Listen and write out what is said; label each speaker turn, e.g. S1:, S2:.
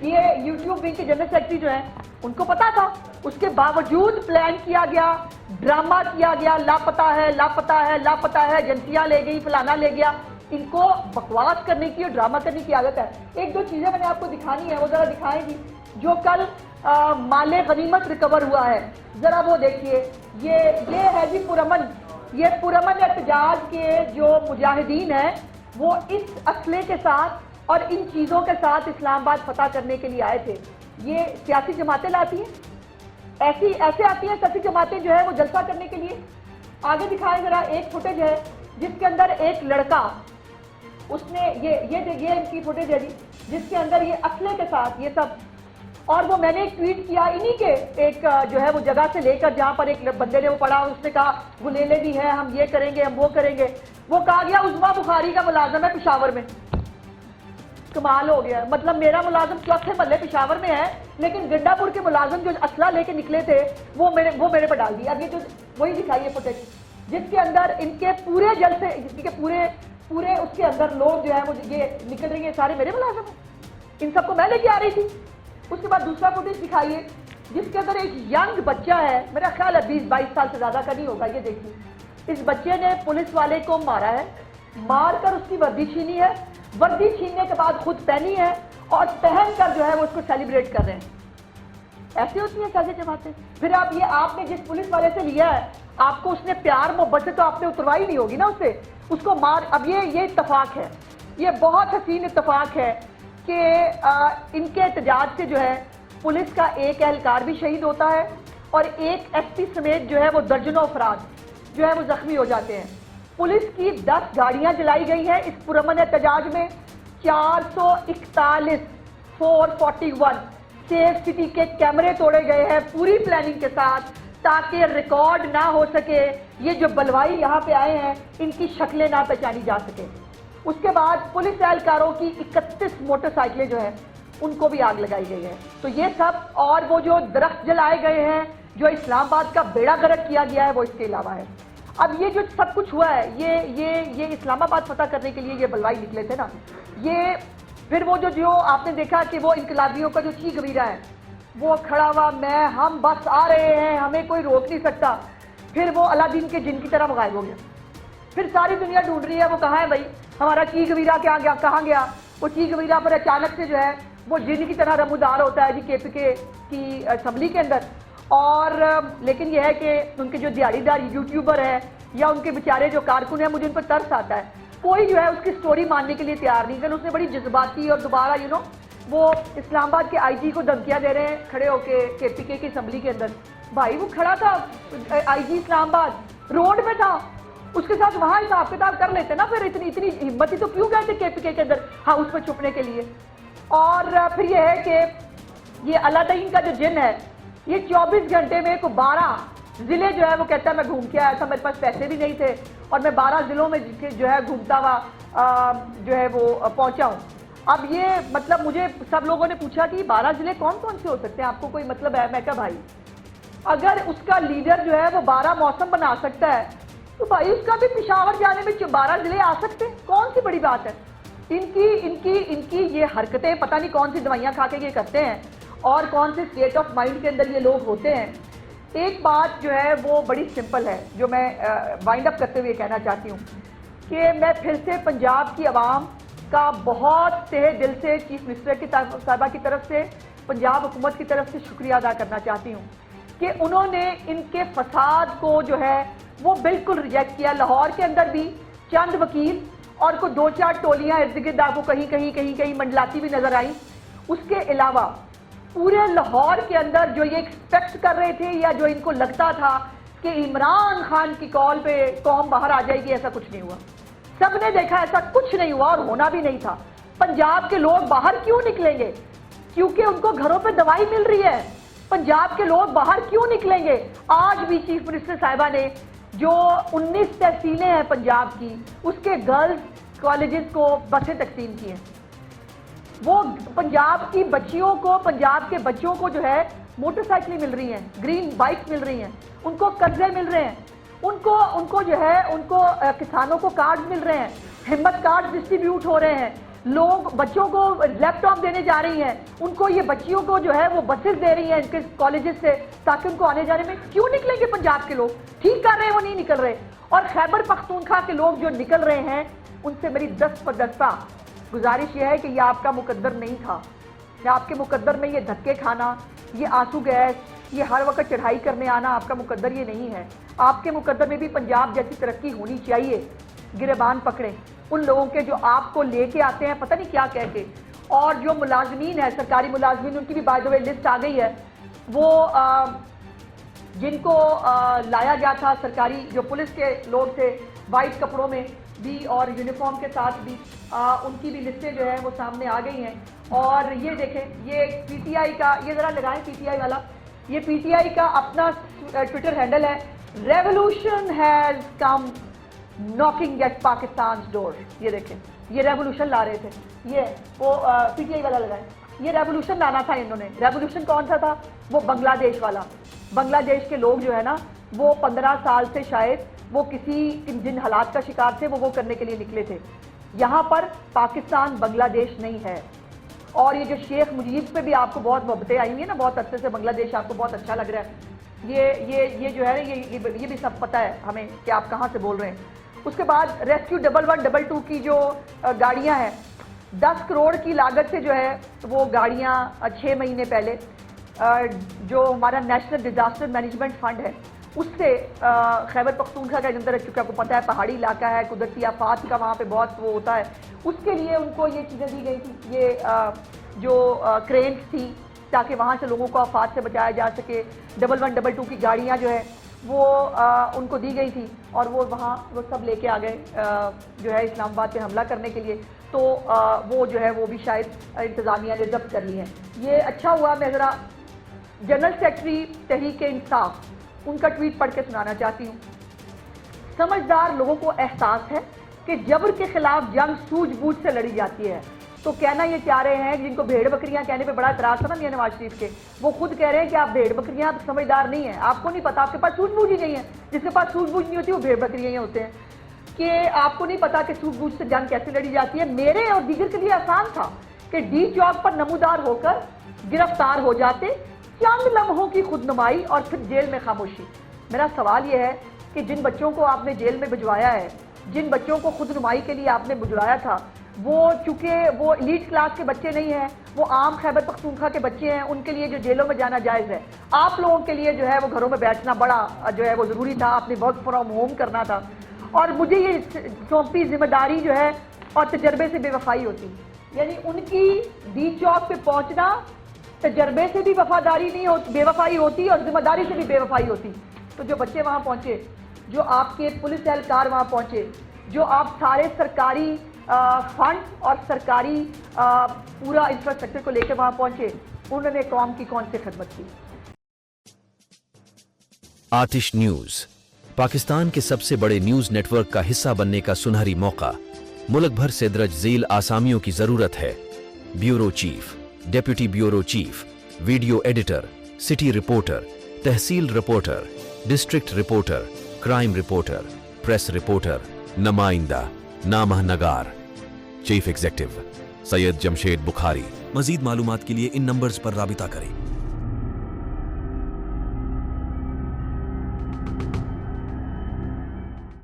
S1: یہ YouTube wing کے general secretary جو ہیں ان کو پتا تھا، اس کے باوجود پلان کیا گیا، ڈرامہ کیا گیا، لاپتہ ہے لاپتہ ہے لاپتہ ہے، ایجنسیاں لے گئی، فلانا لے گیا۔ ان کو بکواس کرنے کی اور ڈرامہ کرنے کی عادت ہے۔ ایک دو چیزیں میں نے آپ کو دکھانی ہے، وہ ذرا دکھائیں گی۔ جو کل مال غنیمت ریکور ہوا ہے، ذرا وہ دیکھیے۔ یہ ہے جی پرامن، یہ پرامن احتجاج کے جو مجاہدین ہیں وہ اس اسلحے کے ساتھ اور ان چیزوں کے ساتھ اسلام آباد فتح کرنے کے لیے آئے تھے۔ یہ سیاسی جماعتیں لاتی ہیں، ایسے آتی ہیں سیاسی جماعتیں جو ہے وہ جلسہ کرنے کے لیے۔ آگے دکھائیں ذرا ایک فوٹیج ہے جس کے اندر ایک لڑکا، اس نے یہ ان کی فوٹیج ہے جی، جس کے اندر یہ اسلحے کے ساتھ یہ سب، اور وہ میں نے ایک ٹویٹ کیا انہی کے ایک جو ہے وہ جگہ سے لے کر جہاں پر ایک بندے نے وہ پڑھا، اس نے کہا گلیلے بھی ہیں، ہم یہ کریں گے، ہم وہ کریں گے۔ وہ کہا گیا عظمیٰ بخاری کا ملازم ہے پشاور میں۔ کمال ہو گیا، مطلب میرا ملازم چوتھے محلے پشاور میں ہے، لیکن گنڈا پور کے ملازم جو اسلحہ لے کے نکلے تھے وہ میرے پر ڈال دیا۔ اب یہ جو وہی دکھائیے فوٹیج جس کے اندر ان کے پورے جلسے، جس کے پورے اس کے اندر لوگ جو ہے وہ یہ نکل رہے ہیں، سارے میرے ملازم ہیں، ان سب کو میں لے کے آ رہی تھی۔ اس کے بعد دوسرا فوٹیج دکھائیے جس کے اندر ایک ینگ بچہ ہے، میرا خیال ہے 20-22 سال سے زیادہ کا نہیں ہوگا۔ یہ دیکھیے اس بچے نے پولیس والے کو مارا ہے، مار کر اس کی وردی چھینی ہے، وردی چھیننے کے بعد خود پہنی ہے اور پہن کر جو ہے وہ اس کو سیلیبریٹ کر رہے ہیں۔ ایسی ہوتی ہیں سیاسی جماعتیں۔ پھر آپ نے جس پولیس والے سے لیا ہے، آپ کو اس نے پیار محبت سے تو آپ نے اتروائی نہیں ہوگی نا اسے، اس کو مار۔ اب یہ اتفاق ہے، یہ بہت حسین اتفاق ہے کہ ان کے احتجاج سے جو ہے پولیس کا ایک اہلکار بھی شہید ہوتا ہے اور ایک ایس پی سمیت جو ہے وہ درجنوں افراد جو ہے وہ زخمی ہو جاتے ہیں۔ پولیس کی 10 گاڑیاں جلائی گئی ہیں اس پرامن احتجاج میں، 441 441 سیف سٹی کے کیمرے توڑے گئے ہیں پوری پلاننگ کے ساتھ تاکہ ریکارڈ نہ ہو سکے، یہ جو بلوائی یہاں پہ آئے ہیں ان کی شکلیں نہ پہچانی جا سکے۔ اس کے بعد پولیس اہلکاروں کی 31 موٹر سائیکلیں جو ہیں ان کو بھی آگ لگائی گئی ہے۔ تو یہ سب، اور وہ جو درخت جلائے گئے ہیں، جو اسلام آباد کا بیڑا غرق کیا گیا ہے، وہ اس کے علاوہ ہے۔ اب یہ جو سب کچھ ہوا ہے، یہ اسلام آباد فتح کرنے کے لیے یہ بلوائی نکلے تھے نا۔ یہ پھر وہ جو آپ نے دیکھا کہ وہ انقلابیوں کا جو چیخ گویرا ہے وہ کھڑا ہوا، ہم بس آ رہے ہیں، ہمیں کوئی روک نہیں سکتا۔ پھر وہ علادین کے جن کی طرح غائب ہو گیا۔ پھر ساری دنیا ڈھونڈ رہی ہے وہ کہاں ہے بھائی، ہمارا چیخ گویرا کہاں گیا۔ وہ چیخ گویرا پر اچانک سے جو ہے وہ جن کی طرح رمودار ہوتا ہے جی کے پی کے کی اسمبلی کے اندر۔ اور لیکن یہ ہے کہ ان کے جو دیہڑی دار یوٹیوبر ہیں یا ان کے بیچارے جو کارکن ہیں، مجھے ان پر ترس آتا ہے، کوئی جو ہے اس کی سٹوری ماننے کے لیے تیار نہیں۔ کہ اس نے بڑی جذباتی اور دوبارہ وہ اسلام آباد کے آئی جی کو دھمکیاں دے رہے ہیں کھڑے ہو کے پی کے کی اسمبلی کے اندر۔ بھائی وہ کھڑا تھا آئی جی اسلام آباد، روڈ پہ تھا، اس کے ساتھ وہاں حساب کتاب کر لیتے نا۔ پھر اتنی ہمت ہی تو کیوں گئے تھے کے پی کے اندر ہاؤس میں چھپنے کے لیے۔ اور پھر یہ ہے کہ یہ علادین کا جو جن ہے، یہ 24 گھنٹے میں 12 ضلع جو ہے وہ کہتا ہے میں گھوم کے آیا تھا، میرے پاس پیسے بھی نہیں تھے اور میں 12 ضلعوں میں جو ہے گھومتا ہوا جو ہے وہ پہنچا ہوں۔ اب یہ مطلب مجھے سب لوگوں نے پوچھا کہ 12 ضلع کون کون سے ہو سکتے ہیں، آپ کو کوئی مطلب ہے؟ میں کہا بھائی اگر اس کا لیڈر جو ہے وہ 12 موسم بنا سکتا ہے تو بھائی اس کا بھی پشاور جانے میں 12 ضلع آ سکتے ہیں، کون سی بڑی بات ہے؟ ان کی یہ حرکتیں پتہ نہیں کون سی دوائیاں کھا کے یہ کرتے ہیں اور کون سے اسٹیٹ آف مائنڈ کے اندر یہ لوگ ہوتے ہیں۔ ایک بات جو ہے وہ بڑی سمپل ہے جو میں وائنڈ اپ کرتے ہوئے کہنا چاہتی ہوں کہ میں پھر سے پنجاب کی عوام کا بہت تہہ دل سے چیف منسٹر کی صاحبہ کی طرف سے، پنجاب حکومت کی طرف سے شکریہ ادا کرنا چاہتی ہوں کہ انہوں نے ان کے فساد کو جو ہے وہ بالکل ریجیکٹ کیا۔ لاہور کے اندر بھی چند وکیل اور کوئی 2-4 ٹولیاں ارد گرد آپ کو کہیں منڈلاتی بھی نظر آئیں۔ اس کے علاوہ پورے لاہور کے اندر جو یہ ایکسپیکٹ کر رہے تھے یا جو ان کو لگتا تھا کہ عمران خان کی کال پہ قوم باہر آ جائے گی، ایسا کچھ نہیں ہوا۔ سب نے دیکھا ایسا کچھ نہیں ہوا اور ہونا بھی نہیں تھا۔ پنجاب کے لوگ باہر کیوں نکلیں گے؟ کیونکہ ان کو گھروں پہ دوائی مل رہی ہے۔ پنجاب کے لوگ باہر کیوں نکلیں گے؟ آج بھی چیف منسٹر صاحبہ نے جو 19 تحصیلیں ہیں پنجاب کی، اس کے گرلز کالجز کو بسیں تقسیم کی ہیں۔ وہ پنجاب کی بچیوں کو، پنجاب کے بچوں کو جو ہے موٹر سائیکلیں مل رہی ہیں، گرین بائکس مل رہی ہیں، ان کو قرضے مل رہے ہیں، ان کو جو ہے ان کو کسانوں کو کارڈ مل رہے ہیں، ہمت کارڈ ڈسٹریبیوٹ ہو رہے ہیں، لوگ بچوں کو لیپ ٹاپ دینے جا رہی ہیں, ان کو یہ بچیوں کو جو ہے وہ بسز دے رہی ہیں ان کے کالجز سے تاکہ ان کو آنے جانے میں. کیوں نکلیں گے پنجاب کے لوگ؟ ٹھیک کر رہے ہیں, وہ نہیں نکل رہے. اور خیبر پختونخوا کے لوگ جو نکل رہے ہیں ان سے میری دست پدستہ گزارش یہ ہے کہ یہ آپ کا مقدر نہیں تھا. کہ آپ کے مقدر میں یہ دھکے کھانا, یہ آنسو گیس, یہ ہر وقت چڑھائی کرنے آنا آپ کا مقدر یہ نہیں ہے. آپ کے مقدر میں بھی پنجاب جیسی ترقی ہونی چاہیے. گریبان پکڑیں ان لوگوں کے جو آپ کو لے کے آتے ہیں پتہ نہیں کیا کہہ کے. اور جو ملازمین ہیں, سرکاری ملازمین, ان کی بھی بائی دا وے لسٹ آ گئی ہے. وہ جن کو لایا گیا تھا, سرکاری جو پولیس کے لوگ تھے وائٹ کپڑوں میں بھی اور یونیفارم کے ساتھ بھی, ان کی بھی لسٹیں جو ہیں وہ سامنے آ گئی ہیں. اور یہ دیکھیں, یہ پی ٹی آئی کا, یہ ذرا لگائیں پی ٹی آئی والا, یہ پی ٹی آئی کا اپنا ٹویٹر ہینڈل ہے, revolution has come knocking at Pakistan's door. یہ دیکھیں, یہ ریولوشن لا رہے تھے, یہ وہ پی ٹی آئی والا لگائیں. یہ ریولوشن لانا تھا انہوں نے. ریولوشن کون سا تھا؟ وہ بنگلہ دیش والا. بنگلہ دیش کے لوگ جو ہے نا وہ 15 سال سے شاید وہ کسی جن حالات کا شکار تھے وہ کرنے کے لیے نکلے تھے. یہاں پر پاکستان بنگلہ دیش نہیں ہے. اور یہ جو شیخ مجید پہ بھی آپ کو بہت محبتیں آئی ہوئی ہیں نا, بہت عرصے سے بنگلہ دیش آپ کو بہت اچھا لگ رہا ہے. یہ جو ہے یہ بھی سب پتہ ہے ہمیں کہ آپ کہاں سے بول رہے ہیں. اس کے بعد ریسکیو 1122 کی جو گاڑیاں ہیں, 10 کروڑ کی لاگت سے جو ہے وہ گاڑیاں 6 مہینے پہلے جو ہمارا نیشنل ڈیزاسٹر مینجمنٹ فنڈ ہے اس سے خیبر پختونخوا کے اندر, چونکہ آپ کو پتہ ہے پہاڑی علاقہ ہے, قدرتی آفات کا وہاں پہ بہت وہ ہوتا ہے, اس کے لیے ان کو یہ چیزیں دی گئی تھی, یہ جو کرینس تھی تاکہ وہاں سے لوگوں کو آفات سے بچایا جا سکے. 1122 کی گاڑیاں جو ہے وہ ان کو دی گئی تھی اور وہ وہاں وہ سب لے کے آ گئے جو ہے اسلام آباد پہ حملہ کرنے کے لیے. تو وہ جو ہے وہ بھی شاید انتظامیہ نے ضبط کر لی ہیں. یہ اچھا ہوا. میں ذرا جنرل سیکرٹری تحریک انصاف ان کا ٹویٹ پڑھ کے سنانا چاہتی ہوں. سمجھدار لوگوں کو احساس ہے کہ جبر کے خلاف جنگ سوجھ بوجھ سے لڑی جاتی ہے. تو کہنا یہ چاہ رہے ہیں جن کو بھیڑ بکریاں کہنے پہ بڑا اعتراض تھا نا میاں نواز شریف کے, وہ خود کہہ رہے ہیں کہ آپ بھیڑ بکریاں سمجھدار نہیں ہیں, آپ کو نہیں پتا, آپ کے پاس سوجھ بوجھ ہی نہیں ہے. جس کے پاس سوجھ بوجھ نہیں ہوتی وہ بھیڑ بکریاں ہی ہوتے ہیں. کہ آپ کو نہیں پتا کہ سوجھ بوجھ سے جنگ کیسے لڑی جاتی ہے. میرے اور دیگر کے لیے آسان تھا کہ ڈی چوک پر نمودار ہو کر گرفتار ہو جاتے, چند لمحوں کی خود نمائی اور پھر جیل میں خاموشی. میرا سوال یہ ہے کہ جن بچوں کو آپ نے جیل میں بھجوایا ہے, جن بچوں کو خود نمائی کے لیے آپ نے بھجوایا تھا, وہ چونکہ وہ ایلیٹ کلاس کے بچے نہیں ہیں, وہ عام خیبر پختونخوا کے بچے ہیں, ان کے لیے جو جیلوں میں جانا جائز ہے. آپ لوگوں کے لیے جو ہے وہ گھروں میں بیٹھنا بڑا جو ہے وہ ضروری تھا, آپ نے ورک فرام ہوم کرنا تھا. اور مجھے یہ سونپی ذمہ داری جو ہے اور تجربے سے بے وفائی ہوتی, یعنی ان کی ڈی چوک پہ پہنچنا تجربے سے بھی وفاداری نہیں ہوتی, بے وفائی ہوتی, اور ذمہ داری سے بھی بے وفائی ہوتی. تو جو بچے وہاں پہنچے, جو آپ کے پولیس اہلکار وہاں پہنچے, جو آپ سارے سرکاری فنڈ اور سرکاری پورا انفراسٹرکچر کو لے کے وہاں پہنچے, انہوں نے قوم کی کون سی خدمت کی.
S2: آتش نیوز پاکستان کے سب سے بڑے نیوز نیٹ ورک کا حصہ بننے کا سنہری موقع. ملک بھر سے درج ذیل آسامیوں کی ضرورت ہے. Bureau chief, deputy bureau chief, video editor, city reporter, tehsil reporter, district reporter, crime reporter, press reporter, نمائندہ, نامہ نگار. Chief executive Syed Jamshed Bukhari. مزید معلومات کے لیے ان نمبرز پر رابطہ کریں.